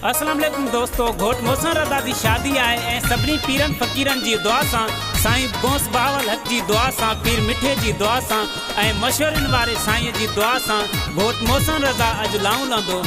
अस्सलाम वालेकुम दोस्तों, घोट मोहसिन रज़ा जी शादी आहे ऐं सभिनी पीरनि फ़क़ीरनि जी दुआ सां, साईं बोस बावल हक़ जी दुआ सां, पीर मिठे जी दुआ सां ऐं मशवरनि वारे साईं जी दुआ सां घोट मोहसिन रज़ा अॼु लाऊं लहंदो।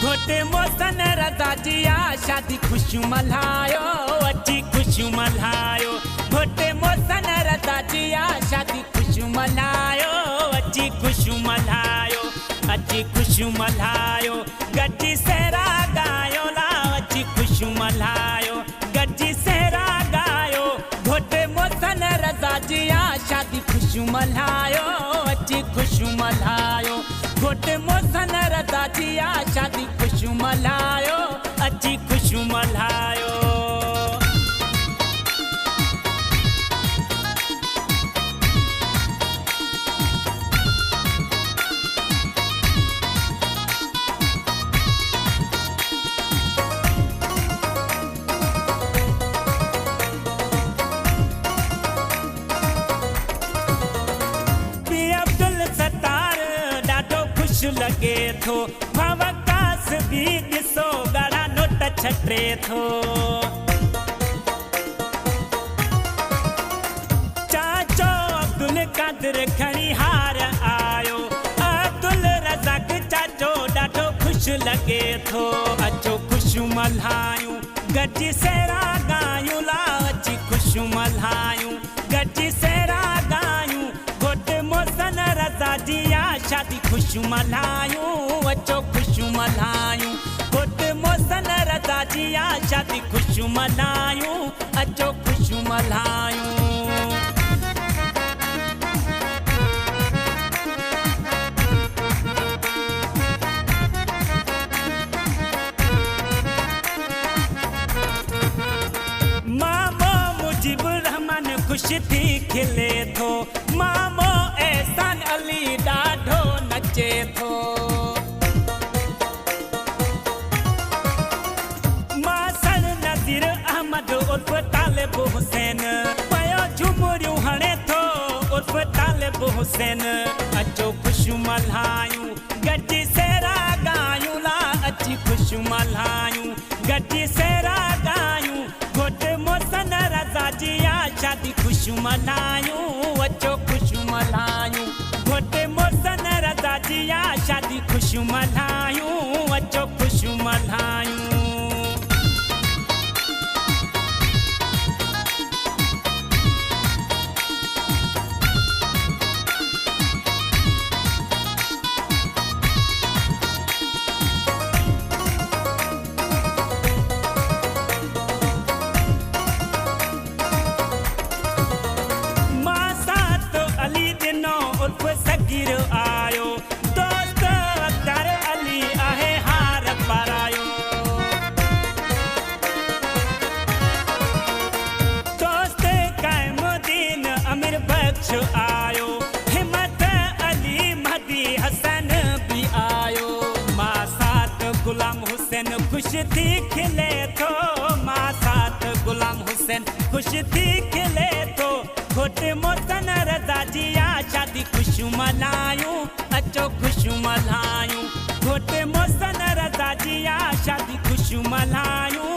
घोट मोहसिन रज़ा जी शादी खुशियूं मल्हायो, अची खुशियूं मल्हायो। घोट मोहसिन रज़ा जी शादी खुशियूं मल्हायो, अची खुशियूं मल्हायो, अची खुशियूं मल्हायो। गॾिजी सहरा गायो ला, अची खुशियूं मल्हायो, गॾिजी सहरा गायो। घोट मोहसिन रज़ा जी शादी खुशियूं मल्हायो, अची खुशियूं मल्हायो। घोट मोहसिन रज़ा जी शादी खुशियूं मल्हायो, अची खुशियूं मल्हायो। लगे थो वकास भी ॾिसो ॻाढ़ा नोट छटे थो। चाचो अब्दुल कादिर खणी हार आयो, अब्दुल रज़ाक चाचो ॾाढो ख़ुशि लगे थो। अचो खुशियूं मल्हायूं, गॾिजी सहरा गायूं ला, अची खुशियूं मल्हायूं, गॾिजी सहरा गायूं। घोट मोहसिन रज़ा जी शादी खुशियूं मल्हायूं, अचो खुशियूं मल्हायूं। घोट मोहसिन रज़ा जी शादी खुशियूं मल्हायूं, अचो खुशियूं मल्हायूं। मामो मुजीबुर रहमान ख़ुशि थी खिले थो, मामो एहसान अली ॾाढो नचे थो। मासर नज़ीर अहमद उर्फ तालिब हुसैन पयो झुमरियूं हणे थो, उर्फ तालिब हुसैन। अचो खुशियूं मल्हायूं, गॾिजी सहरा गायूं ला, अची खुशियूं मल्हायूं, गॾिजी सहरा गायूं। घोट मोहसिन रज़ा जी शादी खुशियूं मल्हायूं, अचो खुशियूं मल्हायूं। घोट मोहसिन रज़ा जी शादी खुशियूं मल्हायूं, अचो खुशियूं मल्हायूं। उर्फ सगीर आयो, दोस्त अख्तर अली आहे हार पारायो। दोस्त क़ैमुद्दीन अमीर बख्श आयो, हिम्मत अली महदी हसन भी आयो। मां साथ गुलाम हुसैन ख़ुशि थी खिले थो, मां साथ गुलाम हुसैन ख़ुशि थी खिले थो। घोट मोहसिन रज़ा जी शादी खुशियूं मल्हायूं, अचो खुशियूं मल्हायूं। घोट मोहसिन रज़ा जी शादी खुशियूं मल्हायूं,